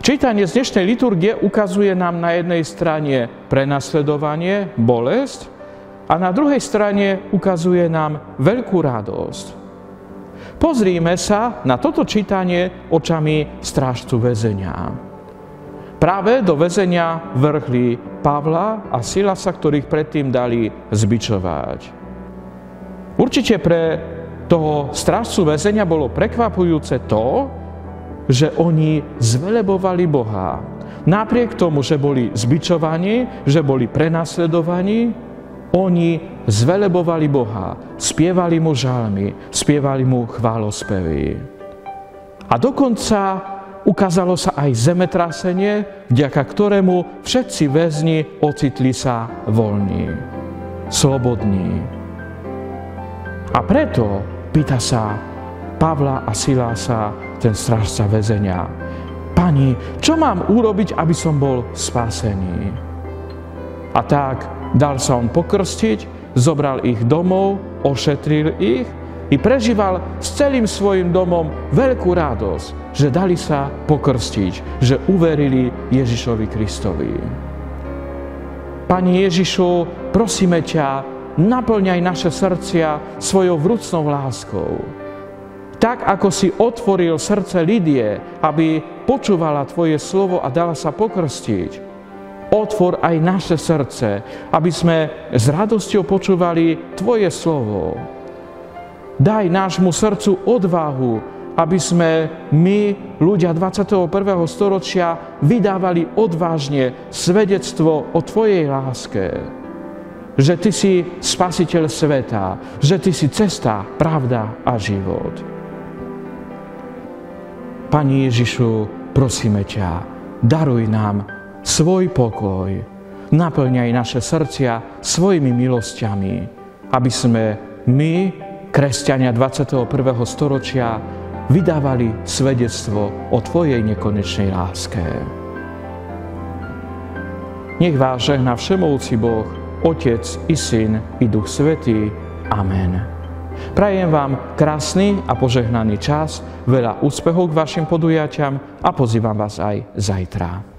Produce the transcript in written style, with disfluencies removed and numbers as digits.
Čítanie z dnešnej liturgie ukazuje nám na jednej strane prenasledovanie, bolesť a na druhej strane ukazuje nám veľkú radosť. Pozrime sa na toto čítanie očami strážcu väzenia. Práve do väzenia vrhli Pavla a Silasa, ktorých predtým dali zbičovať. Určite pre toho strážcu väzenia bolo prekvapujúce to, že oni zvelebovali Boha. Napriek tomu, že boli zbičovaní, že boli prenasledovaní, oni zvelebovali Boha, spievali mu žalmy, spievali mu chválospevy. A dokonca ukázalo sa aj zemetrasenie, vďaka ktorému všetci väzni ocitli sa voľní, slobodní. A preto pýta sa Pavla a Silasa ten strážca väzenia: Pani, čo mám urobiť, aby som bol spásený? A tak dal sa on pokrstiť, zobral ich domov, ošetril ich i prežíval s celým svojim domom veľkú radosť, že dali sa pokrstiť, že uverili Ježišovi Kristovi. Pani Ježišu, prosíme ťa, naplňaj naše srdcia svojou vrúcnou láskou. Tak, ako si otvoril srdce Lidie, aby počúvala Tvoje slovo a dala sa pokrstiť, otvor aj naše srdce, aby sme s radosťou počúvali Tvoje slovo. Daj nášmu srdcu odvahu, aby sme my, ľudia 21. storočia, vydávali odvážne svedectvo o Tvojej láske. Že Ty si spasiteľ sveta, že Ty si cesta, pravda a život. Pani Ježišu, prosíme ťa, daruj nám svoj pokoj, naplňaj naše srdcia svojimi milosťami, aby sme my, kresťania 21. storočia, vydávali svedectvo o Tvojej nekonečnej láske. Nech vás žehná všemovúci Boh, Otec i Syn i Duch Svätý. Amen. Prajem vám krásny a požehnaný čas, veľa úspechov k vašim podujatiam a pozývam vás aj zajtra.